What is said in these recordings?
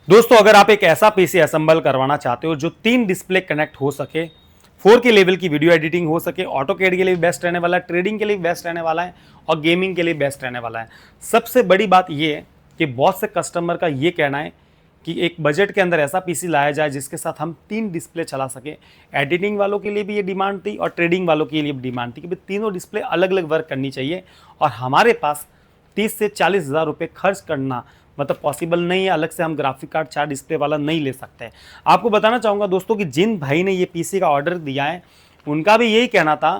दोस्तों, अगर आप एक ऐसा पीसी असेंबल करवाना चाहते हो जो 3 डिस्प्ले कनेक्ट हो सके, 4K लेवल की वीडियो एडिटिंग हो सके, ऑटोकैड के लिए भी बेस्ट रहने वाला है, ट्रेडिंग के लिए भी बेस्ट रहने वाला है और गेमिंग के लिए बेस्ट रहने वाला है। सबसे बड़ी बात यह है कि बहुत से कस्टमर का ये कहना है कि एक बजट के अंदर ऐसा पीसी लाया जाए जिसके साथ हम 3 डिस्प्ले चला सके। एडिटिंग वालों के लिए भी ये डिमांड थी और ट्रेडिंग वालों के लिए भी डिमांड थी कि भाई तीनों डिस्प्ले अलग अलग वर्क करनी चाहिए और हमारे पास 30 से 40 हज़ार रुपये खर्च करना मतलब पॉसिबल नहीं है। अलग से हम ग्राफिक कार्ड 4 डिस्प्ले वाला नहीं ले सकते। आपको बताना चाहूँगा दोस्तों कि जिन भाई ने ये पीसी का ऑर्डर दिया है उनका भी यही कहना था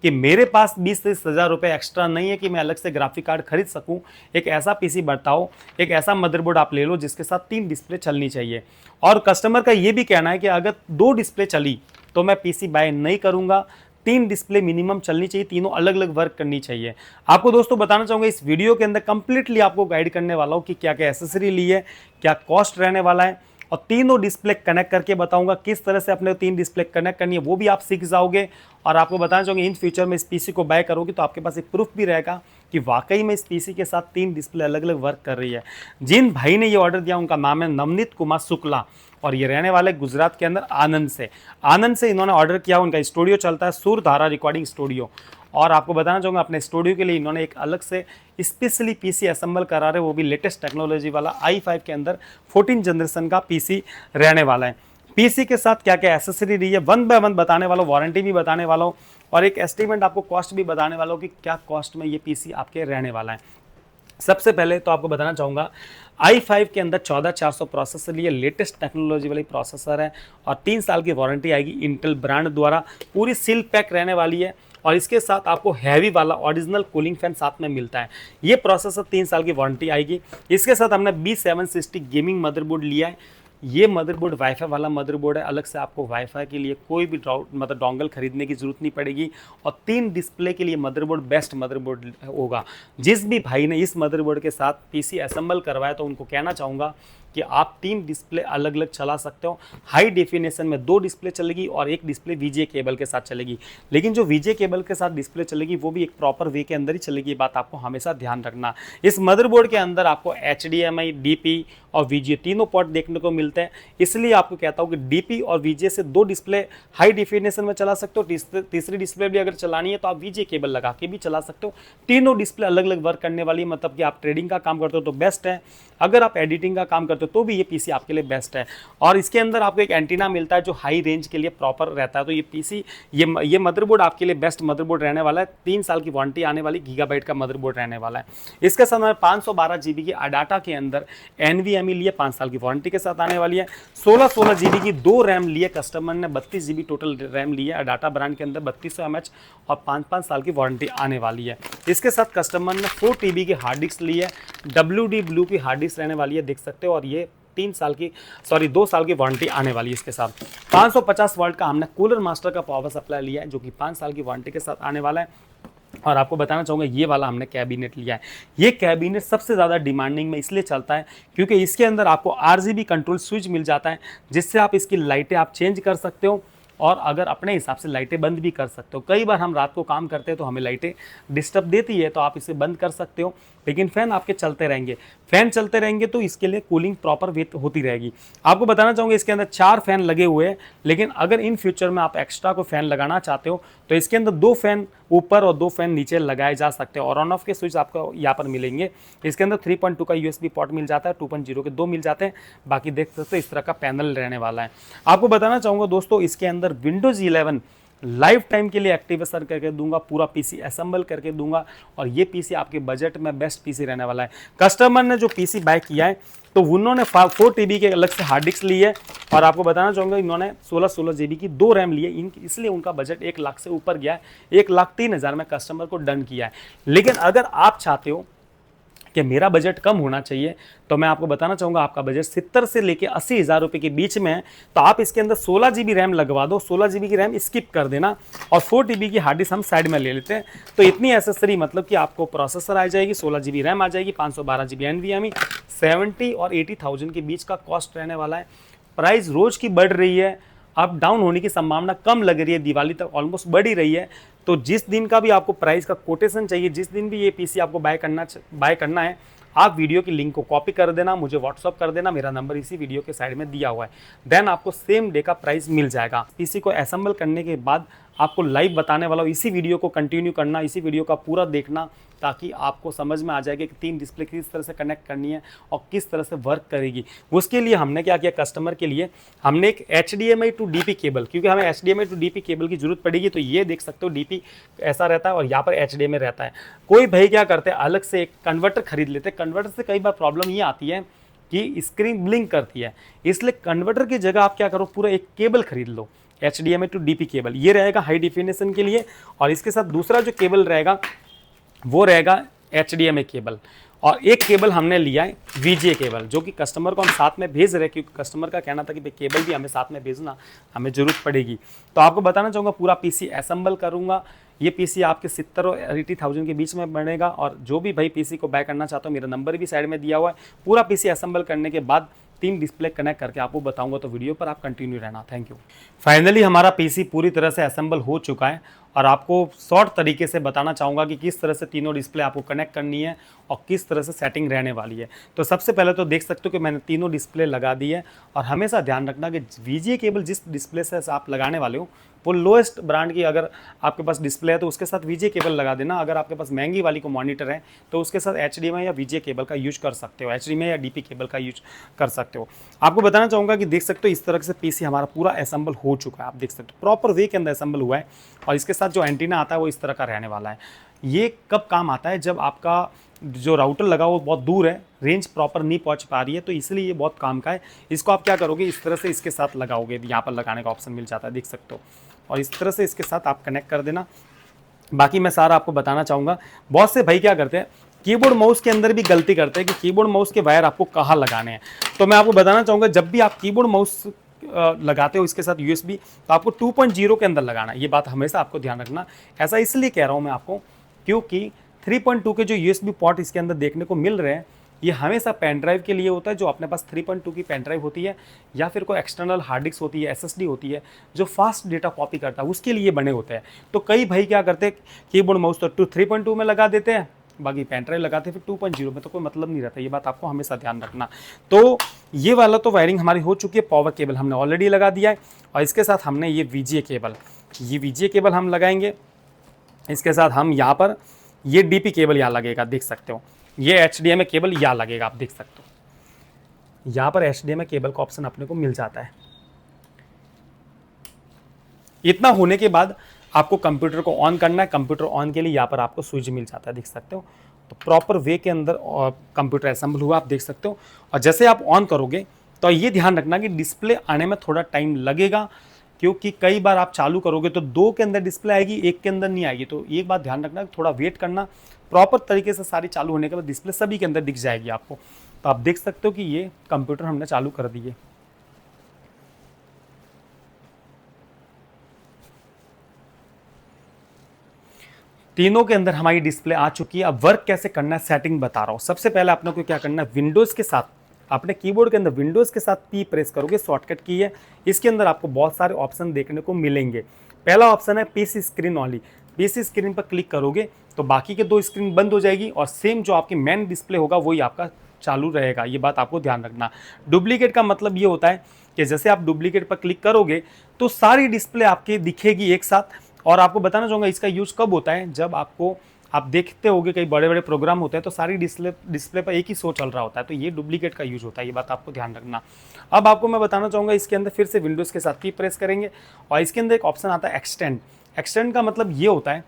कि मेरे पास 20 से 30 हज़ार रुपये एक्स्ट्रा नहीं है कि मैं अलग से ग्राफिक कार्ड खरीद सकूं। एक ऐसा पीसी बताओ, एक ऐसा मदरबोर्ड आप ले लो जिसके साथ 3 डिस्प्ले चलनी चाहिए। और कस्टमर का ये भी कहना है कि अगर 2 डिस्प्ले चली तो मैं पीसी बाय नहीं करूँगा, 3 डिस्प्ले मिनिमम चलनी चाहिए, तीनों अलग अलग वर्क करनी चाहिए। आपको दोस्तों बताना चाहूँगा इस वीडियो के अंदर कंप्लीटली आपको गाइड करने वाला हूँ कि क्या क्या एसेसरी ली है, क्या कॉस्ट रहने वाला है और तीनों डिस्प्ले कनेक्ट करके बताऊंगा किस तरह से अपने 3 डिस्प्ले कनेक्ट करनी है, वो भी आप सीख जाओगे। और आपको बताना चाहूँगा इन फ्यूचर में इस पीसी को बाय करोगे तो आपके पास एक प्रूफ भी रहेगा कि वाकई में इस पीसी के साथ 3 डिस्प्ले अलग अलग वर्क कर रही है। जिन भाई ने ये ऑर्डर दिया उनका नाम है नवनीत कुमार शुक्ला और ये रहने वाले गुजरात के अंदर आनंद से इन्होंने ऑर्डर किया। उनका स्टूडियो चलता है सुरधारा रिकॉर्डिंग स्टूडियो और आपको बताना चाहूँगा अपने स्टूडियो के लिए इन्होंने एक अलग से स्पेशली पीसी असेंबल करा रहे, वो भी लेटेस्ट टेक्नोलॉजी वाला i5 के अंदर 14 जनरेशन का पीसी रहने वाला है। पीसी के साथ क्या क्या एसेसरी रही है वन बाय वन बताने वाला हूँ, वारंटी भी बताने वाला हूँ और एक एस्टिमेट आपको कॉस्ट भी बताने वाला हूँ कि क्या कॉस्ट में ये पीसी आपके रहने वाला है। सबसे पहले तो आपको बताना चाहूँगा i5 के अंदर 14400 प्रोसेसर लिए लेटेस्ट टेक्नोलॉजी वाली प्रोसेसर है और 3 साल की वारंटी आएगी इंटेल ब्रांड द्वारा, पूरी सील पैक रहने वाली है और इसके साथ आपको हैवी वाला ओरिजिनल कूलिंग फैन साथ में मिलता है। ये प्रोसेसर 3 साल की वारंटी आएगी। इसके साथ हमने B760 गेमिंग मदरबोर्ड लिया है। ये मदरबोर्ड वाईफाई वाला मदरबोर्ड है, अलग से आपको वाईफाई के लिए कोई भी मतलब डोंगल खरीदने की जरूरत नहीं पड़ेगी और 3 डिस्प्ले के लिए मदरबोर्ड बेस्ट मदरबोर्ड होगा। जिस भी भाई ने इस मदरबोर्ड के साथ पीसी असेंबल करवाया तो उनको कहना चाहूँगा कि आप 3 डिस्प्ले अलग अलग चला सकते हो। हाई डेफिनेशन में 2 डिस्प्ले चलेगी और एक डिस्प्ले वीजे केबल के साथ चलेगी, लेकिन जो वीजे केबल के साथ डिस्प्ले चलेगी वो भी एक प्रॉपर वे के अंदर ही चलेगी। ये बात आपको हमेशा ध्यान रखना। इस मदरबोर्ड के अंदर आपको HDMI, DP और VGA तीनों पोर्ट देखने को मिलते हैं, इसलिए आपको कहता हूँ कि DP और VGA से 2 डिस्प्ले हाई डेफिनेशन में चला सकते हो। तीसरी डिस्प्ले भी अगर चलानी है तो आप VGA केबल लगा के भी चला सकते हो। तीनों डिस्प्ले अलग अलग वर्क करने वाली है, मतलब कि आप ट्रेडिंग का काम करते हो तो बेस्ट है, अगर आप एडिटिंग का काम करते हो तो भी ये पीसी आपके लिए बेस्ट है। और इसके अंदर आपको एक एंटीना मिलता है जो हाई रेंज के लिए प्रॉपर रहता है। तो ये पीसी ये मदरबोर्ड आपके लिए बेस्ट मदरबोर्ड रहने वाला है। 3 साल की वारंटी आने वाली गीगाबाइट का मदरबोर्ड रहने वाला है। इसके साथ में 512 GB की अडाटा के अंदर NVMe लिए 5 साल की वारंटी के साथ आने वाली है। 16 GB की 2 रैम लिए कस्टमर ने, 32 GB टोटल रैम लिए अडाटा ब्रांड के अंदर 3200 mAh और 5 साल की वारंटी आने वाली है। इसके साथ कस्टमर ने 4 TB की हार्ड डिस्क ली है, WD ब्लू की हार्ड डिस्क रहने वाली है, देख सकते हो। और ये 2 साल की वारंटी आने वाली है। इसके साथ 550 वाट का हमने कूलर मास्टर का पावर सप्लाई लिया है जो कि 5 साल की वारंटी के साथ आने वाला है। और आपको बताना चाहूँगा ये वाला हमने कैबिनेट लिया है। ये कैबिनेट सबसे ज़्यादा डिमांडिंग में इसलिए चलता है क्योंकि इसके अंदर आपको RGB कंट्रोल स्विच मिल जाता है जिससे आप इसकी लाइटें आप चेंज कर सकते हो और अगर अपने हिसाब से लाइटें बंद भी कर सकते हो। कई बार हम रात को काम करते हैं तो हमें लाइटें डिस्टर्ब देती है तो आप इसे बंद कर सकते हो, लेकिन फैन आपके चलते रहेंगे। फैन चलते रहेंगे तो इसके लिए कूलिंग प्रॉपर वेट होती रहेगी। आपको बताना चाहूँगा इसके अंदर 4 फैन लगे हुए हैं, लेकिन अगर इन फ्यूचर में आप एक्स्ट्रा को फैन लगाना चाहते हो तो इसके अंदर 2 फैन ऊपर और 2 फैन नीचे लगाए जा सकते हैं और ऑन ऑफ के स्विच आपको यहाँ पर मिलेंगे। इसके अंदर 3.2 का USB पोर्ट मिल जाता है, 2.0 के 2 मिल जाते हैं। बाकी देख सकते हो इस तरह का पैनल रहने वाला है। आपको बताना चाहूँगा दोस्तों इसके अंदर Windows 11 लाइफ टाइम के लिए एक्टिवेशन करके दूंगा, पूरा पीसी असेंबल करके दूंगा और ये पीसी आपके बजट में बेस्ट पीसी रहने वाला है। कस्टमर ने जो पीसी बाय किया है तो उन्होंने 4 TB के अलग से हार्ड डिस्क ली है और आपको बताना चाहूँगा इन्होंने 16 GB की 2 रैम ली है, इसलिए उनका बजट 1 लाख से ऊपर गया है। 1,03,000 में कस्टमर को डन किया है। लेकिन अगर आप चाहते हो कि मेरा बजट कम होना चाहिए तो मैं आपको बताना चाहूँगा आपका बजट 70 से लेके 80 हज़ार रुपये के बीच में है तो आप इसके अंदर 16 GB रैम लगवा दो। 16 GB की रैम स्किप कर देना और 4 TB की हार्ड डिस्क हम साइड में ले लेते हैं। तो इतनी एसेसरी मतलब कि आपको प्रोसेसर आ जाएगी, 16 GB रैम आ जाएगी, 512 GB NVMe, 70 और 80,000 के बीच का कॉस्ट रहने वाला है। प्राइस रोज़ की बढ़ रही है, अप डाउन होने की संभावना कम लग रही है, दिवाली तक ऑलमोस्ट बढ़ ही रही है। तो जिस दिन का भी आपको प्राइस का कोटेशन चाहिए, जिस दिन भी ये पीसी आपको बाय करना है आप वीडियो की लिंक को कॉपी कर देना, मुझे व्हाट्सअप कर देना, मेरा नंबर इसी वीडियो के साइड में दिया हुआ है। देन आपको सेम डे का प्राइस मिल जाएगा। पीसी को असेंबल करने के बाद आपको लाइव बताने वाला हूँ, इसी वीडियो को कंटिन्यू करना, इसी वीडियो का पूरा देखना, ताकि आपको समझ में आ जाएगा कि 3 डिस्प्ले किस तरह से कनेक्ट करनी है और किस तरह से वर्क करेगी। उसके लिए हमने क्या किया, कस्टमर के लिए हमने एक HDMI टू DP केबल, क्योंकि हमें HDMI टू DP केबल की जरूरत पड़ेगी, तो ये देख सकते हो DP ऐसा रहता है और यहाँ पर HDMI रहता है। कोई भाई क्या करते हैं, अलग से एक कन्वर्टर खरीद लेते हैं। कन्वर्टर से कई बार प्रॉब्लम ये आती है कि स्क्रीन ब्लिंक करती है, इसलिए कन्वर्टर की जगह आप क्या करो, पूरा एक केबल खरीद लो, HDMI टू DP केबल। ये रहेगा हाई डिफिनेशन के लिए, और इसके साथ दूसरा जो केबल रहेगा वो रहेगा HDMI केबल, और एक केबल हमने लिया है VGA केबल, जो कि कस्टमर को हम साथ में भेज रहे हैं, क्योंकि कस्टमर का कहना था कि भाई केबल भी हमें साथ में भेजना, हमें ज़रूरत पड़ेगी। तो आपको बताना चाहूँगा, पूरा पीसी असेंबल करूँगा। ये पीसी आपके 70 और 80,000 के बीच में बनेगा, और जो भी भाई पीसी को बाय करना चाहता हो, मेरा नंबर भी साइड में दिया हुआ है। पूरा पीसी असेंबल करने के बाद 3 डिस्प्ले कनेक्ट करके आपको बताऊंगा, तो वीडियो पर आप कंटिन्यू रहना। Thank you. फाइनली हमारा पीसी पूरी तरह से असेंबल हो चुका है, और आपको शॉर्ट तरीके से बताना चाहूँगा कि किस तरह से तीनों डिस्प्ले आपको कनेक्ट करनी है और किस तरह से सेटिंग रहने वाली है। तो सबसे पहले तो देख सकते हो कि मैंने तीनों डिस्प्ले लगा दी है, और हमेशा ध्यान रखना कि VGA केबल जिस डिस्प्ले से आप लगाने वाले हो वो लोएस्ट ब्रांड की अगर आपके पास डिस्प्ले है तो उसके साथ VGA केबल लगा देना। अगर आपके पास महंगी वाली को मॉनिटर है तो उसके साथ HDMI या VGA केबल का यूज कर सकते हो, HDMI या DP केबल का यूज कर सकते हो। आपको बताना चाहूँगा कि देख सकते हो इस तरह से पीसी हमारा पूरा असेंबल हो चुका है। आप देख सकते हो प्रॉपर वे के अंदर असेंबल हुआ है, और इसके साथ जो एंटीना आता है वो इस तरह का रहने वाला है। ये कब काम आता है, जब आपका जो राउटर लगा वो बहुत दूर है, रेंज प्रॉपर नहीं पहुंच पा रही है, तो इसलिए ये बहुत काम का है। इसको आप क्या करोगे, इस तरह से इसके साथ लगाओगे, यहाँ पर लगाने का ऑप्शन मिल जाता है, देख सकते हो, और इस तरह से इसके साथ आप कनेक्ट कर देना। बाकी मैं सारा आपको बताना चाहूँगा। बहुत से भाई क्या करते हैं, कीबोर्ड माउस के अंदर भी गलती करते हैं कि कीबोर्ड माउस के वायर आपको कहाँ लगाने हैं। तो मैं आपको बताना चाहूँगा, जब भी आप कीबोर्ड माउस लगाते हो इसके साथ USB, तो आपको 2.0 के अंदर लगाना है। ये बात हमेशा आपको ध्यान रखना। ऐसा इसलिए कह रहा हूँ मैं आपको, क्योंकि 3.2 के जो USB पोर्ट इसके अंदर देखने को मिल रहे हैं, ये हमेशा पेन ड्राइव के लिए होता है। जो अपने पास 3.2 की पेन ड्राइव होती है, या फिर कोई एक्सटर्नल हार्ड डिस्क होती है, SSD होती है, जो फास्ट डेटा कॉपी करता है, उसके लिए बने होते हैं। तो कई भाई क्या करते हैं, कीबोर्ड माउस तो 3.2 में लगा देते हैं, बाकी पेन ड्राइव लगाते हैं फिर 2.0 में, तो कोई मतलब नहीं रहता। ये बात आपको हमेशा ध्यान रखना। तो ये वाला तो वायरिंग हमारी हो चुकी है। पावर केबल हमने ऑलरेडी लगा दिया है, और इसके साथ हमने ये VGA केबल हम लगाएंगे। इसके साथ हम यहाँ पर ये DP केबल यहाँ लगेगा, देख सकते हो। ये HDMI केबल यहाँ लगेगा, आप देख सकते हो। यहाँ पर HDMI केबल का ऑप्शन अपने को मिल जाता है। इतना होने के बाद आपको कंप्यूटर को ऑन करना है। कंप्यूटर ऑन के लिए यहाँ पर आपको स्विच मिल जाता है, देख सकते हो। तो प्रॉपर वे के अंदर कंप्यूटर असेंबल हुआ, आप देख सकते हो। और जैसे आप ऑन करोगे तो ये ध्यान रखना कि डिस्प्ले आने में थोड़ा टाइम लगेगा, क्योंकि कई बार आप चालू करोगे तो 2 के अंदर डिस्प्ले आएगी, 1 के अंदर नहीं आएगी। तो एक बात ध्यान रखना, थोड़ा वेट करना। प्रॉपर तरीके से सारी चालू होने के बाद डिस्प्ले सभी के अंदर दिख जाएगी आपको। तो आप देख सकते हो कि ये कंप्यूटर हमने चालू कर दिए। तीनों के अंदर हमारी डिस्प्ले आ चुकी है। अब वर्क कैसे करना है, सेटिंग बता रहा हूँ। सबसे पहले आपने को क्या करना है, विंडोज़ के साथ अपने कीबोर्ड के अंदर विंडोज़ के साथ P प्रेस करोगे, शॉर्टकट की है। इसके अंदर आपको बहुत सारे ऑप्शन देखने को मिलेंगे। पहला ऑप्शन है PC screen only. PC screen पर क्लिक करोगे तो बाकी के 2 स्क्रीन बंद हो जाएगी, और सेम जो आपकी मेन डिस्प्ले होगा वही आपका चालू रहेगा। ये बात आपको ध्यान रखना। डुप्लीकेट का मतलब ये होता है कि जैसे आप डुप्लीकेट पर क्लिक करोगे तो सारी डिस्प्ले आपके दिखेगी एक साथ। और आपको बताना चाहूँगा इसका यूज़ कब होता है, जब आप देखते होगे कई बड़े बड़े प्रोग्राम होते हैं तो सारी डिस्प्ले पर एक ही शो चल रहा होता है, तो ये डुप्लीकेट का यूज़ होता है। ये बात आपको ध्यान रखना। अब आपको मैं बताना चाहूँगा, इसके अंदर फिर से विंडोज़ के साथ की प्रेस करेंगे, और इसके अंदर एक ऑप्शन आता है एक्सटेंड। एक्सटेंड का मतलब ये होता है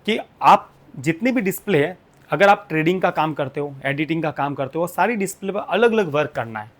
कि आप जितनी भी डिस्प्ले है, अगर आप ट्रेडिंग का काम करते हो, एडिटिंग का काम करते हो, सारी डिस्प्ले पर अलग अलग वर्क करना है,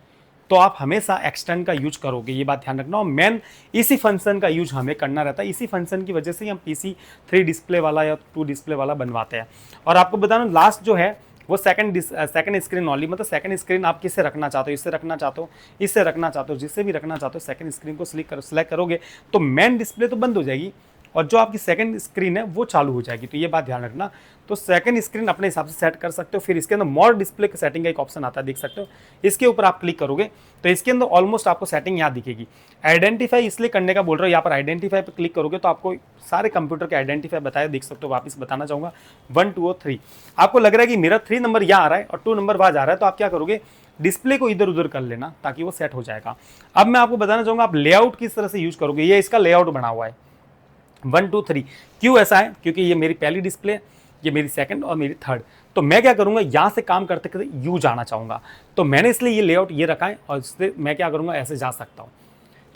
तो आप हमेशा एक्सटेंड का यूज करोगे। ये बात ध्यान रखना। और मेन इसी फंक्शन का यूज हमें करना रहता है। इसी फंक्शन की वजह से ही हम PC 3 डिस्प्ले वाला या 2 डिस्प्ले वाला बनवाते हैं। और आपको बताना, लास्ट जो है वो सेकंड स्क्रीन ओनली, मतलब सेकंड स्क्रीन आप किससे रखना चाहते हो, इससे रखना चाहते हो, इससे रखना चाहते हो, जिससे भी रखना चाहते हो, सेकंड स्क्रीन को सिलेक्ट करोगे तो मेन डिस्प्ले तो बंद हो जाएगी, और जो आपकी सेकंड स्क्रीन है वो चालू हो जाएगी। तो ये बात ध्यान रखना। तो सेकंड स्क्रीन अपने हिसाब से सेट कर सकते हो। फिर इसके अंदर मोर डिस्प्ले सेटिंग का एक ऑप्शन आता है, देख सकते हो। इसके ऊपर आप क्लिक करोगे तो इसके अंदर ऑलमोस्ट आपको सेटिंग यहाँ दिखेगी। आइडेंटिफाई इसलिए करने का बोल रहा हूँ, यहाँ पर आइडेंटिफाई पर क्लिक करोगे तो आपको सारे कंप्यूटर के आइडेंटिफाई बताए, देख सकते हो। वापस बताना चाहूँगा 1 2 और 3 आपको लग रहा है कि मेरा 3 नंबर यहाँ आ रहा है और 2 नंबर वहाँ जा रहा है, तो आप क्या करोगे, डिस्प्ले को इधर उधर कर लेना ताकि वो सेट हो जाएगा। अब मैं आपको बताना चाहूँगा आप लेआउट किस तरह से यूज करोगे। ये इसका लेआउट बना हुआ है 1 2 3। क्यों ऐसा है, क्योंकि ये मेरी पहली डिस्प्ले, ये मेरी सेकंड और मेरी थर्ड। तो मैं क्या करूंगा, यहाँ से काम करते करते यू जाना चाहूँगा, तो मैंने इसलिए ये लेआउट ये रखा है और इससे मैं क्या करूँगा, ऐसे जा सकता हूँ।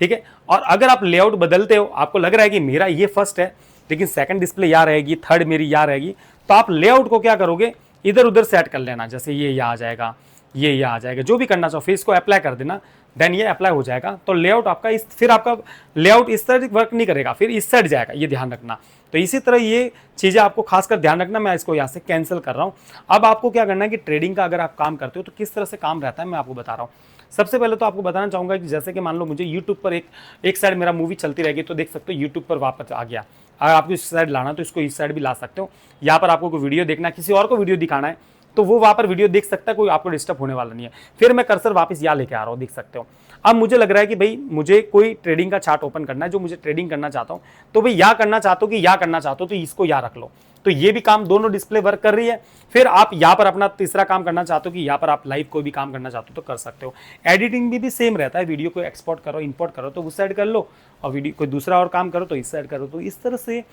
ठीक है। और अगर आप लेआउट बदलते हो, आपको लग रहा है कि मेरा ये फर्स्ट है लेकिन सेकंड डिस्प्ले यहाँ रहेगी, थर्ड मेरी यहाँ रहेगी, तो आप लेआउट को क्या करोगे, इधर उधर सेट कर लेना। जैसे ये यहाँ आ जाएगा, ये यहाँ आ जाएगा, जो भी करना चाहो, फिर इसको अप्लाई कर देना, देन ये अप्लाई हो जाएगा। तो लेआउट आपका फिर आपका लेआउट इस तरह वर्क नहीं करेगा, फिर इस साइड जाएगा, ये ध्यान रखना। तो इसी तरह ये चीज़ें आपको खासकर ध्यान रखना। मैं इसको यहाँ से कैंसिल कर रहा हूँ। अब आपको क्या करना है कि ट्रेडिंग का अगर आप काम करते हो तो किस तरह से काम रहता है मैं आपको बता रहा हूँ। सबसे पहले तो आपको बताना चाहूँगा कि जैसे कि मान लो मुझे यूट्यूब पर एक साइड मेरा मूवी चलती रहेगी, तो देख सकते हो यूट्यूब पर वापस आ गया। अगर आपको इस साइड लाना तो इसको इस साइड भी ला सकते हो। यहाँ पर आपको कोई वीडियो देखना है, किसी और को वीडियो दिखाना है, तो वो वहाँ पर वीडियो देख सकता है, कोई आपको डिस्टर्ब होने वाला नहीं है। फिर मैं कर्सर वापस यहाँ लेके आ रहा हूँ, देख सकते हो। अब मुझे लग रहा है कि भाई मुझे कोई ट्रेडिंग का चार्ट ओपन करना है, जो मुझे ट्रेडिंग करना चाहता हूँ, तो भाई यहाँ करना चाहता हूँ कि यहाँ करना चाहता हूँ, तो इसको यहाँ रख लो। तो ये भी काम, दोनों डिस्प्ले वर्क कर रही है। फिर आप यहाँ पर अपना तीसरा काम करना चाहते हो कि यहाँ पर आप लाइव कोई भी काम करना चाहते हो तो कर सकते हो। एडिटिंग भी सेम रहता है, वीडियो को एक्सपोर्ट करो, इंपोर्ट करो तो उस साइड कर लो, और वीडियो कोई दूसरा और काम करो तो इस साइड करो। तो इस तरह से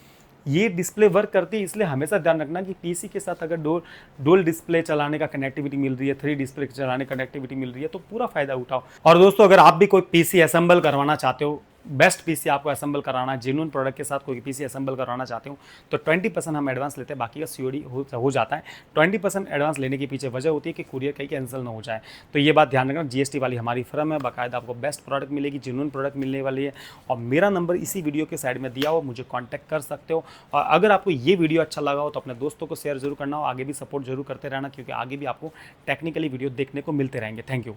ये डिस्प्ले वर्क करती है। इसलिए हमेशा ध्यान रखना कि पीसी के साथ अगर डोल डिस्प्ले चलाने का कनेक्टिविटी मिल रही है, 3 डिस्प्ले चलाने का कनेक्टिविटी मिल रही है, तो पूरा फायदा उठाओ। और दोस्तों, अगर आप भी कोई पीसी असेंबल करवाना चाहते हो, बेस्ट पीसी आपको असेंबल कराना है, जेन्युइन प्रोडक्ट के साथ कोई पीसी असेंबल कराना चाहते हो, तो 20% हम एडवांस लेते हैं, बाकी का सीओडी हो जाता है। 20% एडवांस लेने के पीछे वजह होती है कि कुरियर कहीं कैंसिल ना हो जाए। तो ये बात ध्यान रखना। जीएसटी वाली हमारी फर्म है, बाकायदा आपको बेस्ट प्रोडक्ट मिलेगी, जेन्युइन प्रोडक्ट मिलने वाली है। और मेरा नंबर इसी वीडियो के साइड में दिया हो, मुझे कॉन्टैक्ट कर सकते हो। और अगर आपको ये वीडियो अच्छा लगा हो तो अपने दोस्तों को शेयर जरूर करना हो, आगे भी सपोर्ट जरूर करते रहना, क्योंकि आगे भी आपको टेक्निकली वीडियो देखने को मिलते रहेंगे। Thank you.